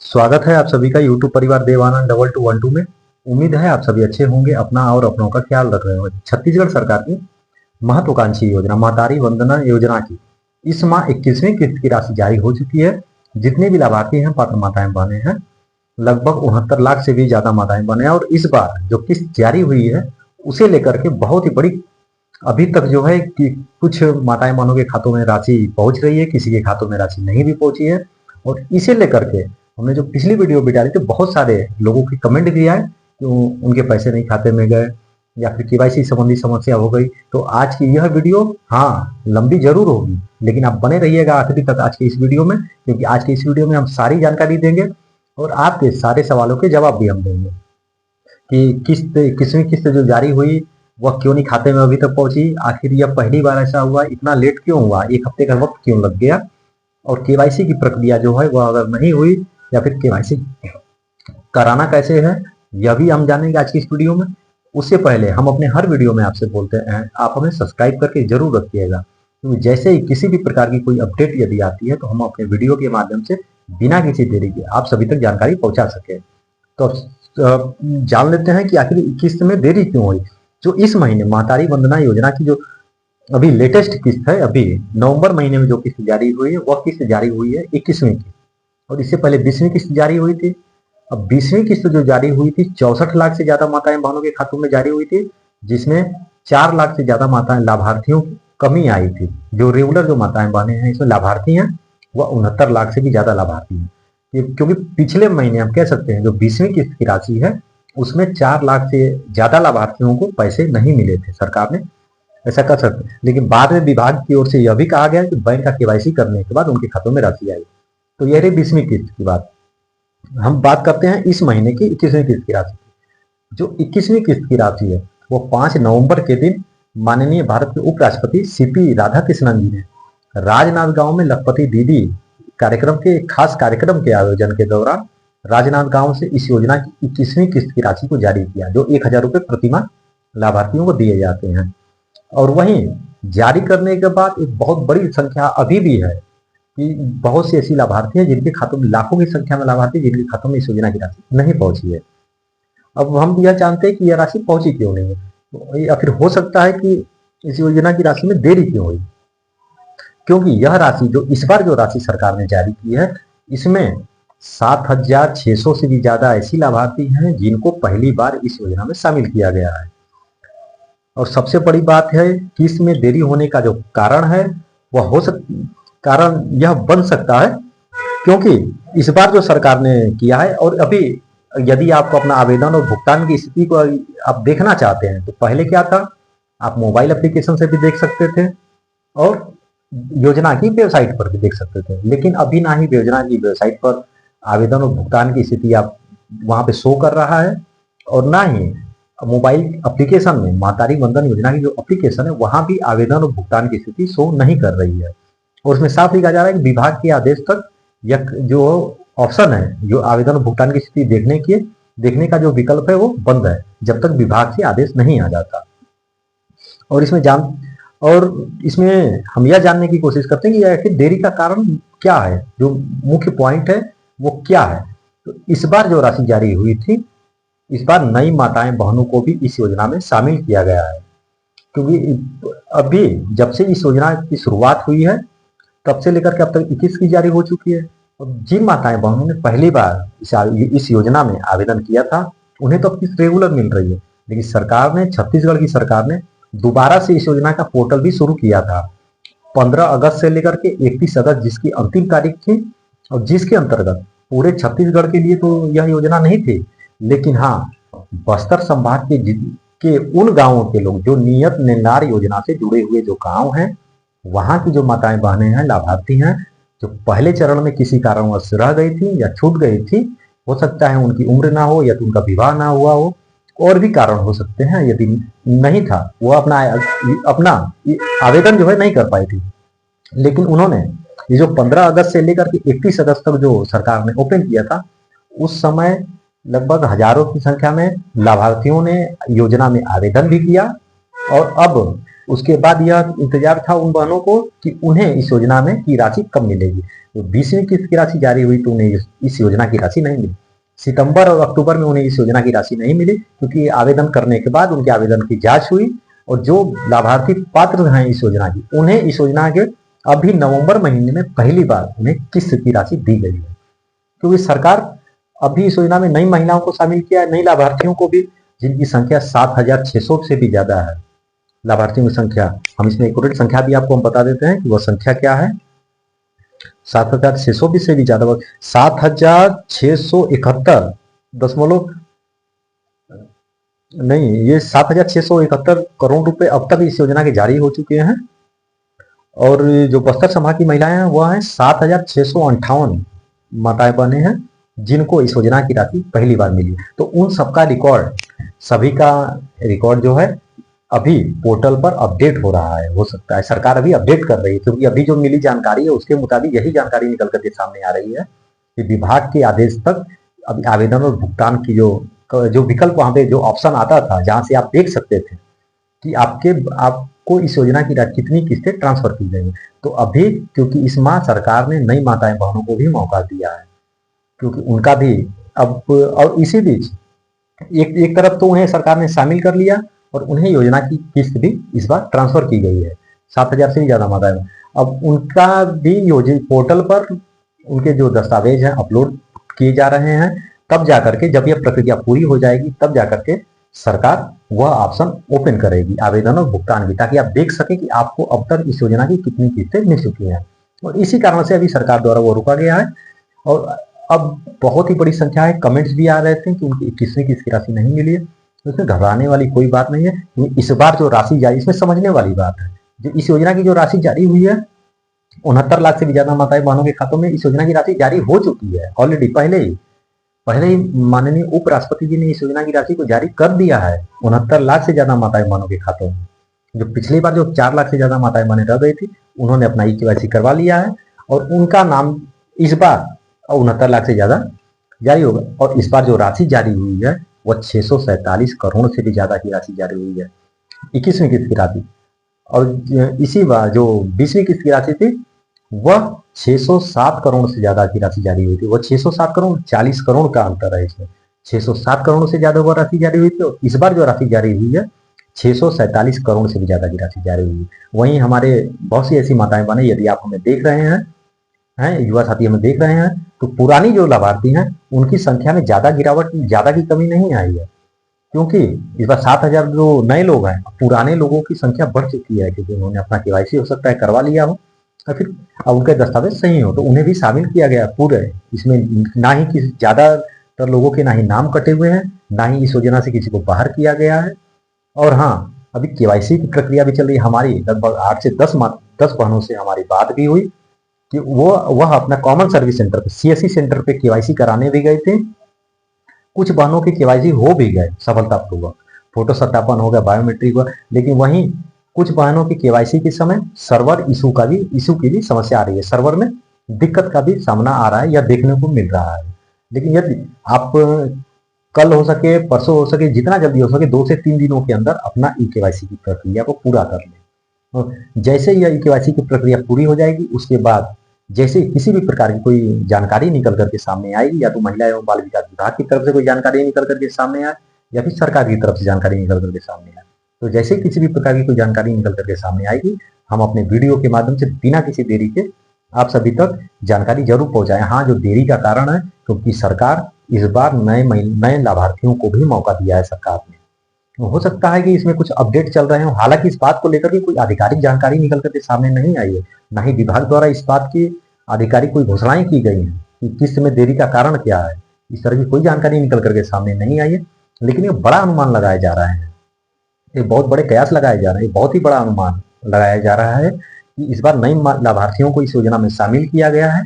स्वागत है आप सभी का YouTube परिवार देवानंद 2212 में। उम्मीद है आप सभी अच्छे होंगे, अपना और अपनों का ख्याल रख रहे होंगे। छत्तीसगढ़ सरकार की महत्वाकांक्षी योजना महतारी वंदना योजना की इस माह 21वीं किस्त की राशि जारी हो चुकी है। जितने भी लाभार्थी हैं, पात्र माताएं बहने हैं, लगभग 69 लाख से भी ज्यादा माताएं बहने हैं। और इस बार जो किस्त जारी हुई है उसे लेकर के बहुत ही बड़ी अभी तक जो है कि कुछ माताएं बहनों के खातों में राशि पहुंच रही है, किसी के खातों में राशि नहीं भी पहुंची है। और इसे लेकर के हमने जो पिछली वीडियो भी डाली थी, बहुत सारे लोगों की कमेंट भी आए कि उनके पैसे नहीं खाते में गए या फिर केवाईसी संबंधी समस्या हो गई। तो आज की यह वीडियो लंबी जरूर होगी, लेकिन आप बने रहिएगा आखिरी तक आज की इस वीडियो में, क्योंकि आज की इस वीडियो में हम सारी जानकारी देंगे और आपके सारे सवालों के जवाब भी हम देंगे कि किसवीं किस्त जो जारी हुई वह क्यों नहीं खाते में अभी तक पहुंची, आखिर यह पहली बार ऐसा हुआ, इतना लेट क्यों हुआ, एक हफ्ते का वक्त क्यों लग गया, और केवाईसी की प्रक्रिया जो है वह अगर नहीं हुई या फिर केवाईसी कराना कैसे है, यह भी हम जानेंगे आज की इस वीडियो में। उससे पहले हम अपने हर वीडियो में आपसे बोलते हैं, आप हमें सब्सक्राइब करके जरूर रखिएगा, क्योंकि जैसे ही किसी भी प्रकार की कोई अपडेट यदि आती है तो हम अपने वीडियो के माध्यम से बिना किसी देरी के आप सभी तक जानकारी पहुंचा सके। तो जान लेते हैं कि आखिर किस्त में देरी क्यों हुई। जो इस महीने महतारी वंदना योजना की जो अभी लेटेस्ट किस्त है, अभी नवंबर महीने में जो किस्त जारी हुई है वह किस्त जारी हुई है 21वीं की, और इससे पहले 20वीं किस्त जारी हुई थी। अब 20वीं किस्त जो जारी हुई थी 64 लाख से ज्यादा माताएं बहनों के खातों में जारी हुई थी, जिसमें 4 लाख से ज्यादा माताएं लाभार्थियों की कमी आई थी। जो रेगुलर जो माताएं बहने हैं इसमें लाभार्थी हैं वह 69 लाख से भी ज्यादा लाभार्थी हैं। क्योंकि पिछले महीने हम कह सकते हैं जो 20वीं किस्त की राशि है उसमें 4 लाख से ज्यादा लाभार्थियों को पैसे नहीं मिले थे, सरकार ने ऐसा कर सकते हैं। लेकिन बाद में विभाग की ओर से यह भी कहा गया कि बैंक का केवाईसी करने के बाद उनके खातों में राशि आई। तो यह रही 20वीं किस्त की बात। हम बात करते हैं इस महीने की 21वीं किस्त की राशि। जो 21वीं किस्त की राशि है वो 5 नवंबर के दिन माननीय भारत के उपराष्ट्रपति सीपी राधाकृष्णन जी ने राजनांदगांव में लखपति दीदी कार्यक्रम के खास कार्यक्रम के आयोजन के दौरान राजनांदगांव से इस योजना की 21वीं किस्त की राशि को जारी किया, जो 1000 रुपये प्रतिमाह लाभार्थियों को दिए जाते हैं। और वहीं जारी करने के बाद एक बहुत बड़ी संख्या अभी भी है कि बहुत सी ऐसी लाभार्थी हैं जिनके खातों में, लाखों की संख्या में लाभार्थी जिनके खातों में इस योजना की राशि नहीं पहुंची है। अब हम यह जानते हैं कि यह राशि पहुंची क्यों नहीं है, तो या फिर हो सकता है कि इस योजना की राशि में देरी क्यों हुई। क्योंकि यह राशि जो इस बार जो राशि सरकार ने जारी की है इसमें 7600 से भी ज्यादा ऐसी लाभार्थी हैं जिनको पहली बार इस योजना में शामिल किया गया है। और सबसे बड़ी बात है कि इसमें देरी होने का जो कारण है वह कारण यह बन सकता है क्योंकि इस बार जो सरकार ने किया है, और अभी यदि आपको अपना आवेदन और भुगतान की स्थिति को आप देखना चाहते हैं तो पहले क्या था, आप मोबाइल एप्लीकेशन से भी देख सकते थे और योजना की वेबसाइट पर भी देख सकते थे। लेकिन अभी ना ही योजना की वेबसाइट पर आवेदन और भुगतान की स्थिति आप वहां पे शो कर रहा है, और ना ही मोबाइल एप्लीकेशन में महतारी वंदन योजना की जो एप्लीकेशन है वहां भी आवेदन और भुगतान की स्थिति शो नहीं कर रही है। और उसमें साफ लिखा जा रहा है कि विभाग के आदेश तक यह जो ऑप्शन है, जो आवेदन और भुगतान की स्थिति देखने का जो विकल्प है वो बंद है जब तक विभाग से आदेश नहीं आ जाता। और इसमें हम यह जानने की कोशिश करते हैं कि आखिर देरी का कारण क्या है, जो मुख्य पॉइंट है वो क्या है। तो इस बार जो राशि जारी हुई थी, इस बार नई माताएं बहनों को भी इस योजना में शामिल किया गया है, क्योंकि अभी जब से इस योजना की शुरुआत हुई है तब से लेकर के अब तक 21 की जारी हो चुकी है। और जिन माताएं बहनों ने पहली बार इस योजना में आवेदन किया था उन्हें तो अब किस्त रेगुलर मिल रही है, लेकिन सरकार ने, छत्तीसगढ़ की सरकार ने दोबारा से इस योजना का पोर्टल भी शुरू किया था 15 अगस्त से लेकर के 31 अगस्त जिसकी अंतिम तारीख थी, और जिसके अंतर्गत पूरे छत्तीसगढ़ के लिए तो यह योजना नहीं थी, लेकिन बस्तर संभाग के उन गांवों के लोग जो नियत निर्णार योजना से जुड़े हुए जो गांव हैं, वहां की जो माताएं बहनें हैं, लाभार्थी हैं, जो पहले चरण में किसी कारणवश रह गई थी या छूट गई थी, हो सकता है उनकी उम्र ना हो या तो उनका विवाह ना हुआ हो, और भी कारण हो सकते हैं। यदि नहीं था वो अपना आवेदन जो है नहीं कर पाई थी, लेकिन उन्होंने ये जो 15 अगस्त से लेकर के 31 अगस्त तक जो सरकार ने ओपन किया था, उस समय लगभग हजारों की संख्या में लाभार्थियों ने योजना में आवेदन भी किया, और अब उसके बाद यह इंतजार था उन बहनों को कि उन्हें इस योजना में की राशि कब मिलेगी। तो 20वीं किस्त की राशि जारी हुई तो उन्हें इस योजना की राशि नहीं मिली। सितंबर और अक्टूबर में उन्हें इस योजना की राशि नहीं मिली, क्योंकि आवेदन करने के बाद उनके आवेदन की जांच हुई और जो लाभार्थी पात्र हैं इस योजना की, उन्हें इस योजना के अभी नवंबर महीने में पहली बार उन्हें किस्त की राशि दी गई है। क्योंकि सरकार अभी इस योजना में नई महिलाओं को शामिल किया है, नई लाभार्थियों को भी, जिनकी संख्या 7,600 से भी ज्यादा है। लाभार्थियों की संख्या, हम इसमें एक्यूरेट संख्या भी आपको हम बता देते हैं कि वह संख्या क्या है। 7,600 भी से भी ज्यादा, 7,671 नहीं, ये 7,671 करोड़ रुपए अब तक इस योजना के जारी हो चुके हैं। और जो बस्तर संभाग की महिलाएं हैं वह हैं 7,658 माताएं बहनें हैं जिनको इस योजना की राशि पहली बार मिली। तो उन सबका रिकॉर्ड, सभी का रिकॉर्ड जो है अभी पोर्टल पर अपडेट हो रहा है। हो सकता है सरकार अभी अपडेट कर रही है, क्योंकि अभी जो मिली जानकारी है उसके मुताबिक यही जानकारी निकल करके सामने आ रही है कि विभाग के आदेश तक अभी आवेदन और भुगतान की जो विकल्प, वहां पे जो ऑप्शन आता था जहां से आप देख सकते थे कि आपको इस योजना की कितनी किस्तें ट्रांसफर की गई, तो अभी क्योंकि इस माह सरकार ने नई माताएं बहनों को भी मौका दिया है, क्योंकि उनका भी अब, और इसी बीच एक तरफ तो उन्हें सरकार ने शामिल कर लिया और उन्हें योजना की किस्त भी इस बार ट्रांसफर की गई है। 7,000 से भी ज्यादा माताएं, अब उनका भी योजना पोर्टल पर उनके जो दस्तावेज हैं अपलोड किए जा रहे हैं। तब जाकर के जब यह प्रक्रिया पूरी हो जाएगी तब जाकर के सरकार वह ऑप्शन ओपन करेगी आवेदन और भुगतान की, ताकि आप देख सके कि आपको अब तक इस योजना की कितनी किस्तें मिल चुकी हैं। और इसी कारण से अभी सरकार द्वारा वो रुका गया है। और अब बहुत ही बड़ी संख्या है, कमेंट्स भी आ रहे थे कि उनकी 21वीं किस्त की राशि नहीं मिली है। तो इसमें घबराने वाली कोई बात नहीं है। इस बार जो राशि जारी, इसमें समझने वाली बात है, जो इस योजना की जो राशि जारी हुई है 69 लाख से भी ज्यादा माताएं बहनों के खातों में इस योजना की राशि जारी हो चुकी है ऑलरेडी। पहले ही माननीय उपराष्ट्रपति जी ने इस योजना की राशि को जारी कर दिया है 69 लाख से ज्यादा माताएं बहनों के खातों में। जो पिछली बार जो 4 लाख से ज्यादा माताएं बहनें रह गई थी, उन्होंने अपना ई-केवाईसी करवा लिया है और उनका नाम इस बार 69 लाख से ज्यादा जारी होगा। और इस बार जो राशि जारी हुई है वह 647 करोड़ से भी ज्यादा की राशि जारी हुई है 21वीं किस्त की राशि। और इसी बार जो 20वीं किस्त की राशि थी वह 607 करोड़ से ज्यादा की राशि जारी हुई थी। वह 607 करोड़ 40 करोड़ का अंतर है इसमें। 607 करोड़ से ज्यादा वह राशि जारी हुई थी और इस बार जो राशि जारी हुई है 647 करोड़ से भी ज्यादा की राशि जारी हुई है। वहीं हमारे बहुत सी ऐसी माताएं बहनें, यदि आप हमें देख रहे हैं युवा साथी हमें देख रहे हैं, तो पुरानी जो लाभार्थी हैं उनकी संख्या में ज्यादा गिरावट, ज्यादा की कमी नहीं आई है, क्योंकि इस बार 7,000 जो नए लोग हैं, पुराने लोगों की संख्या बढ़ चुकी है, क्योंकि उन्होंने अपना केवाईसी हो सकता है करवा लिया हो और फिर अब उनके दस्तावेज सही हो तो उन्हें भी शामिल किया गया पूरे। इसमें ना ही किसी ज्यादातर लोगों के ना ही नाम कटे हुए हैं, ना ही इस योजना से किसी को बाहर किया गया है। और हाँ, अभी केवाईसी की प्रक्रिया भी चल रही है। हमारी लगभग 8 से 10 बहनों से हमारी बात भी हुई कि वह अपना कॉमन सर्विस सेंटर पे, सीएससी सेंटर पे केवाईसी कराने भी गए थे। कुछ बहनों के केवाईसी हो भी गए सफलतापूर्वक, फोटो सत्यापन हो गया, बायोमेट्रिक हुआ, लेकिन वहीं कुछ बहनों के केवाईसी के समय सर्वर इशू की भी समस्या आ रही है। सर्वर में दिक्कत का भी सामना आ रहा है या देखने को मिल रहा है। लेकिन यदि आप कल हो सके, परसों हो सके, जितना जल्दी हो सके 2 से 3 दिनों के अंदर अपना ई-केवाईसी की प्रक्रिया को पूरा कर लें। जैसे यह ई-केवाईसी की प्रक्रिया पूरी हो जाएगी, उसके बाद जैसे किसी भी प्रकार की कोई जानकारी निकल करके सामने आएगी, या तो महिला एवं बाल विकास विभाग की तरफ से कोई जानकारी निकल करके सामने आए या फिर सरकार की तरफ से जानकारी निकल करके सामने आए, तो जैसे किसी भी प्रकार की कोई जानकारी निकल करके सामने आएगी, हम अपने वीडियो के माध्यम से बिना किसी देरी के आप सभी तक जानकारी जरूर पहुंचाएं। हाँ, जो देरी का कारण है क्योंकि सरकार इस बार नए लाभार्थियों को भी मौका दिया है सरकार ने। हो सकता है कि इसमें कुछ अपडेट चल रहे हो, हालांकि इस बात को लेकर के कोई आधिकारिक जानकारी निकल करके सामने नहीं आई है, ना ही विभाग द्वारा इस बात की आधिकारिक कोई घोषणाएं की गई हैं कि किस्त में देरी का कारण क्या है। इस तरह की कोई जानकारी निकल करके सामने नहीं आई है, लेकिन ये बड़ा अनुमान लगाया जा रहा है, ये बहुत बड़े कयास लगाए जा रहे हैं, बहुत ही बड़ा अनुमान लगाया जा रहा है कि इस बार नए लाभार्थियों को इस योजना में शामिल किया गया है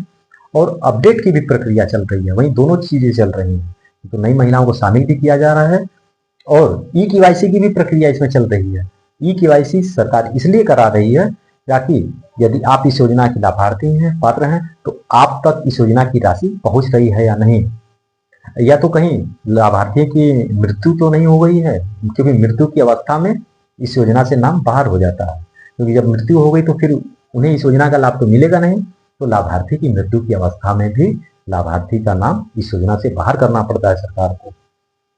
और अपडेट की भी प्रक्रिया चल रही है। वहीं दोनों चीजें चल रही हैं, तो नई महिलाओं को शामिल भी किया जा रहा है और ई-केवाईसी की भी प्रक्रिया इसमें चल रही है। ई-केवाईसी सरकार इसलिए करा रही है ताकि यदि आप इस योजना के लाभार्थी हैं, पात्र हैं, तो आप तक इस योजना की राशि पहुंच रही है या नहीं, या तो कहीं लाभार्थी की मृत्यु तो नहीं हो गई है, क्योंकि मृत्यु की अवस्था में इस योजना से नाम बाहर हो जाता है, क्योंकि जब मृत्यु हो गई तो फिर उन्हें इस योजना का लाभ तो मिलेगा नहीं। तो लाभार्थी की मृत्यु की अवस्था में भी लाभार्थी का नाम इस योजना से बाहर करना पड़ता है सरकार को,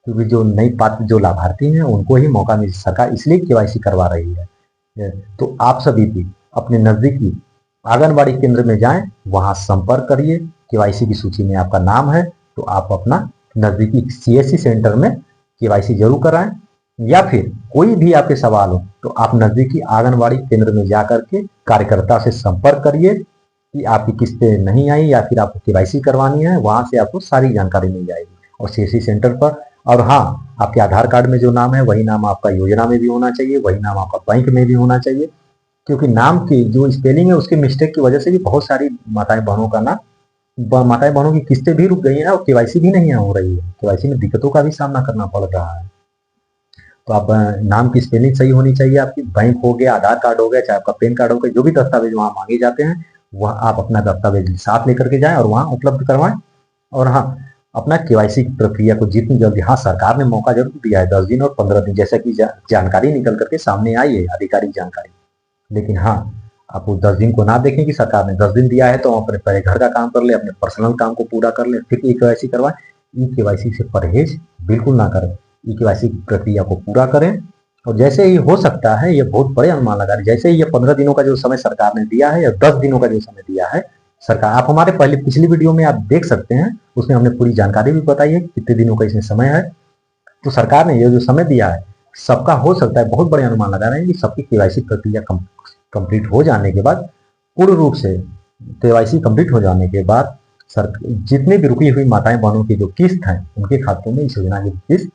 क्योंकि जो नई पात्र जो लाभार्थी हैं उनको ही मौका मिल, सरकार इसलिए केवाईसी करवा रही है। तो आप सभी भी अपने नजदीकी आंगनबाड़ी केंद्र में जाएं, वहां संपर्क करिए। केवाईसी की सूची में आपका नाम है तो आप अपना नजदीकी सीएससी सेंटर में केवाईसी जरूर कराएं, या फिर कोई भी आपके सवाल हो तो आप नजदीकी आंगनबाड़ी केंद्र में जाकर के कार्यकर्ता से संपर्क करिए कि आपकी किस्तें नहीं आई या फिर आपको केवाईसी करवानी है। वहां से आपको सारी जानकारी मिल जाएगी और सीएससी सेंटर पर। और हाँ, आपके आधार कार्ड में जो नाम है वही नाम आपका योजना में भी होना चाहिए, वही नाम आपका बैंक में भी होना चाहिए, क्योंकि नाम की जो स्पेलिंग है उसके मिस्टेक की वजह से भी बहुत सारी माताएं बहनों का ना माताएं बहनों की किस्तें भी रुक गई है और केवाईसी भी नहीं हो रही है, केवाईसी में दिक्कतों का भी सामना करना पड़ रहा है। तो आप नाम की स्पेलिंग सही होनी चाहिए आपकी, बैंक हो गया, आधार कार्ड हो गया, चाहे आपका पैन कार्ड हो गया, जो भी दस्तावेज वहाँ मांगे जाते हैं वह आप अपना दस्तावेज साथ लेकर के जाएं और वहाँ उपलब्ध करवाएं। और हाँ, अपना केवाईसी की प्रक्रिया को जितनी जल्दी, हाँ सरकार ने मौका जरूर दिया है 10 दिन और 15 दिन, जैसा कि जानकारी निकल करके सामने आई है, आधिकारिक जानकारी। लेकिन हाँ, आप उस 10 दिन को ना देखें कि सरकार ने 10 दिन दिया है तो अपने पहले घर का काम कर ले, अपने पर्सनल काम को पूरा कर ले, फिर ई केवाईसी करवाएं। ई केवाईसी से परहेज बिल्कुल ना करें, ई केवाईसी की प्रक्रिया को पूरा करें। और जैसे ही हो सकता है, ये बहुत बड़े अनुमान लगा रहे, जैसे ही ये 15 दिनों का जो समय सरकार ने दिया है या 10 दिनों का जो समय दिया है सरकार, आप हमारे पिछली वीडियो में आप देख सकते हैं, उसमें हमने पूरी जानकारी भी बताई है कितने दिनों का इसमें समय है। तो सरकार ने ये जो समय दिया है, सबका हो सकता है, बहुत बड़े अनुमान लगा रहे हैं कि सबकी केवाईसी प्रक्रिया कंप्लीट हो जाने के बाद, पूर्ण रूप से केवाईसी कंप्लीट हो जाने के बाद जितने भी रुकी हुई माताएं बहनों की जो किस्त है उनके खातों में इस योजना की किस्त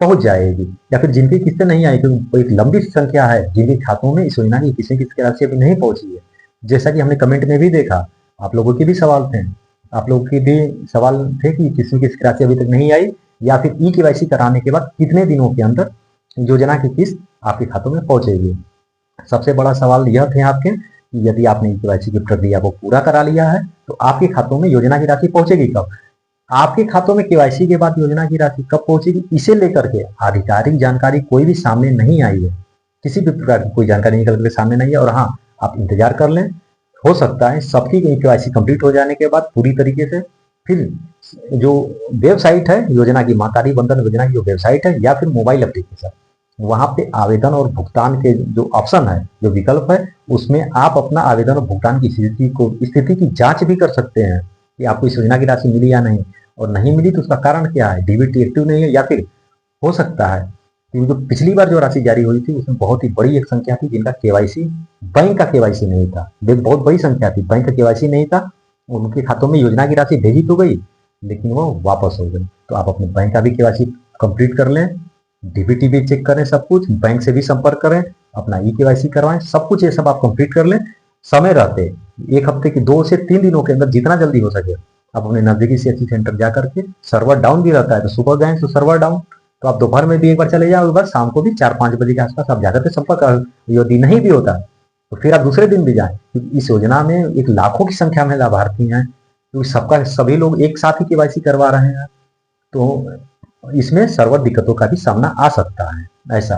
पहुंच जाएगी। या फिर जिनकी किस्तें नहीं आई, क्योंकि एक लंबी संख्या है जिनके खातों में इस योजना की किसी किस्त की राशि अभी नहीं पहुंची है, जैसा कि हमने कमेंट में भी देखा। आप लोगों के भी सवाल थे, आप लोगों के भी सवाल थे कि किसी किस्त की राशि अभी तक नहीं आई, या फिर ई केवाईसी कराने के बाद कितने दिनों के अंदर योजना की किस्त आपके खातों में पहुंचेगी। सबसे बड़ा सवाल यह थे आपके कि यदि आपने ई केवाईसी की प्रक्रिया को पूरा करा लिया है तो आपके खातों में योजना की राशि पहुंचेगी कब, आपके खातों में केवाईसी के बाद योजना की राशि कब पहुंचेगी, इसे लेकर के आधिकारिक जानकारी कोई भी सामने नहीं आई है, किसी भी प्रकार की कोई जानकारी निकल के सामने नहीं है। और हाँ, आप इंतजार कर लें, हो सकता है सबकी केवाईसी कंप्लीट हो जाने के बाद पूरी तरीके से, फिर जो वेबसाइट है योजना की, मां तारी वंदन योजना की जो वेबसाइट है या फिर मोबाइल एप्लीकेशन, वहां पे आवेदन और भुगतान के जो ऑप्शन है, जो विकल्प है, उसमें आप अपना आवेदन और भुगतान की स्थिति की जांच भी कर सकते हैं कि आपको इस योजना की राशि मिली या नहीं, और नहीं मिली तो उसका कारण क्या है, डीबीटी एक्टिव नहीं है, या फिर हो सकता है कि जो पिछली बार जो राशि जारी हुई थी उसमें बहुत ही बड़ी एक संख्या थी जिनका केवाईसी, बैंक का केवाईसी नहीं था, बहुत बड़ी संख्या थी, बैंक का केवाईसी नहीं था, उनके खातों में योजना की राशि भेजी तो गई लेकिन वो वापस हो गई। तो आप अपने बैंक का भी केवाईसी कंप्लीट कर लें, डीबीटी भी चेक करें, सब कुछ बैंक से भी संपर्क करें, अपना ई केवाईसी करवाएं, सब कुछ ये सब आप कंप्लीट कर लें समय रहते। एक हफ्ते की 2 से 3 दिनों के अंदर जितना जल्दी हो सके आप अपने नजदीकी सीएससी सेंटर जाकर के, सर्वर डाउन भी रहता है तो सुबह गए तो सर्वर डाउन, तो आप दोपहर में भी एक बार चले जाओ, एक बार शाम को भी 4-5 बजे के आसपास आप जाकर के संपर्क, यदि नहीं भी होता तो फिर आप दूसरे दिन भी जाएं, क्योंकि इस योजना में एक लाखों की संख्या में लाभार्थी हैं, क्योंकि सबका सभी लोग एक साथ ही केवाईसी करवा रहे हैं, तो इसमें सर्वर दिक्कतों का भी सामना आ सकता है, ऐसा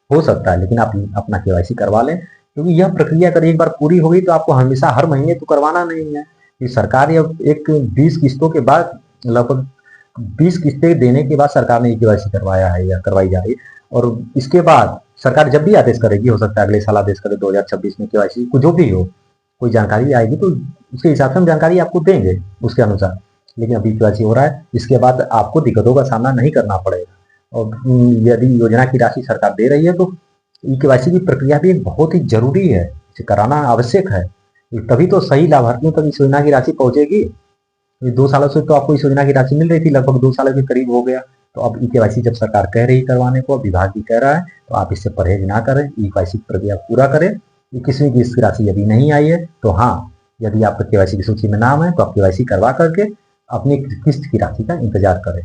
हो सकता है। लेकिन आप अपना केवाईसी करवा लें, क्योंकि यह प्रक्रिया अगर एक बार पूरी हो गई तो आपको हमेशा हर महीने तो करवाना नहीं है, कि सरकार एक 20 किस्तों के बाद, लगभग 20 किस्तें देने के बाद सरकार ने केवाईसी करवाया है या करवाई जा रही है, और इसके बाद सरकार जब भी आदेश करेगी, हो सकता है अगले साल आदेश करे 2026 में केवाईसी को, जो भी हो, कोई जानकारी आएगी तो उसके हिसाब से हम जानकारी आपको देंगे उसके अनुसार। लेकिन अभी केवाईसी हो रहा है, इसके बाद आपको दिक्कतों का सामना नहीं करना पड़ेगा। और यदि योजना की राशि सरकार दे रही है तो ई केवाईसी की प्रक्रिया भी बहुत ही जरूरी है, इसे कराना आवश्यक है, तभी तो सही लाभार्थियों तक इस योजना की राशि पहुंचेगी। 2 सालों से तो आपको इस योजना की राशि मिल रही थी, लगभग 2 सालों के करीब हो गया, तो अब ई केवाईसी जब सरकार कह रही करवाने को, विभाग भी कह रहा है, तो आप इससे परहेज ना करें, ई केवाईसी प्रक्रिया पूरा करें। किसी की इसकी राशि यदि नहीं आई है तो हाँ, यदि आपका केवाईसी की सूची में नाम है तो आप केवाईसी करवा करके अपनी किस्त की राशि का इंतजार करें।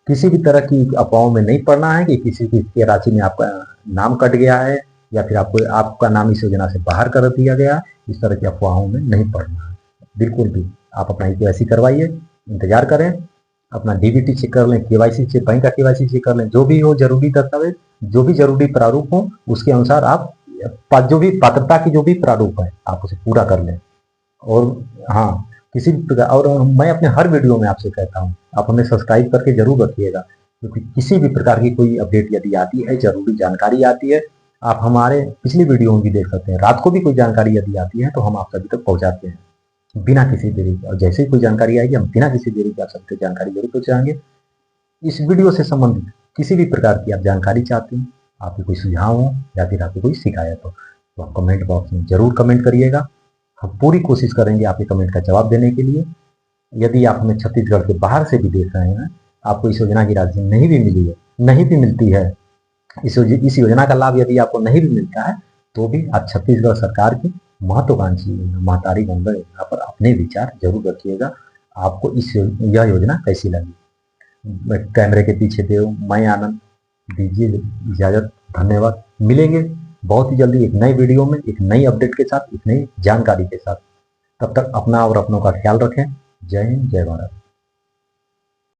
किसी भी तरह की अफवाहों में नहीं पड़ना है कि किसी किस्त की राशि में आपका नाम कट गया है या फिर आपका नाम इस योजना से बाहर कर दिया गया, इस तरह की अफवाहों में नहीं पड़ना है बिल्कुल भी। आप अपना ई केवाईसी करवाइए, इंतजार करें, अपना डीबीटी चेक कर लें, केवाईसी चेक, बैंक का केवाईसी चेक कर लें, जो भी हो जरूरी दस्तावेज, जो भी जरूरी प्रारूप हो, उसके अनुसार आप जो भी पात्रता की जो भी प्रारूप है आप उसे पूरा कर लें। और हाँ, किसी भी प्रकार, और मैं अपने हर वीडियो में आपसे कहता हूँ आप हमें सब्सक्राइब करके जरूर रखिएगा, क्योंकि किसी भी प्रकार की कोई अपडेट यदि आती है, जरूरी जानकारी आती है, आप हमारे पिछली वीडियो में भी देख सकते हैं। रात को भी कोई जानकारी यदि आती है तो हम आप सभी तक पहुंचाते हैं बिना किसी देरी के, और जैसे ही कोई जानकारी आएगी हम बिना किसी देरी के आप सबको जानकारी जरूर पहुंचाएंगे। इस वीडियो से संबंधित किसी भी प्रकार की आप जानकारी चाहते हैं, आपके कोई सुझाव हो या फिर आपकी कोई शिकायत हो, तो आप कमेंट बॉक्स में जरूर कमेंट करिएगा। हम पूरी कोशिश करेंगे आपके कमेंट का जवाब देने के लिए। यदि आप हमें छत्तीसगढ़ के बाहर से भी देख रहे हैं, आपको इस योजना की राशि नहीं भी मिली है, नहीं भी मिलती है, इस योजना का लाभ यदि आपको नहीं भी मिलता है, तो भी आप छत्तीसगढ़ सरकार की महत्वाकांक्षी महतारी वंदना योजना पर अपने विचार जरूर रखिएगा। आपको यह योजना कैसी लगी। कैमरे के पीछे देव, मैं आनंद, दीजिए इजाजत, धन्यवाद। मिलेंगे बहुत ही जल्दी एक नई वीडियो में, एक नई अपडेट के साथ, एक नई जानकारी के साथ। तब तक अपना और अपनों का ख्याल रखें। जय हिंद, जय भारत।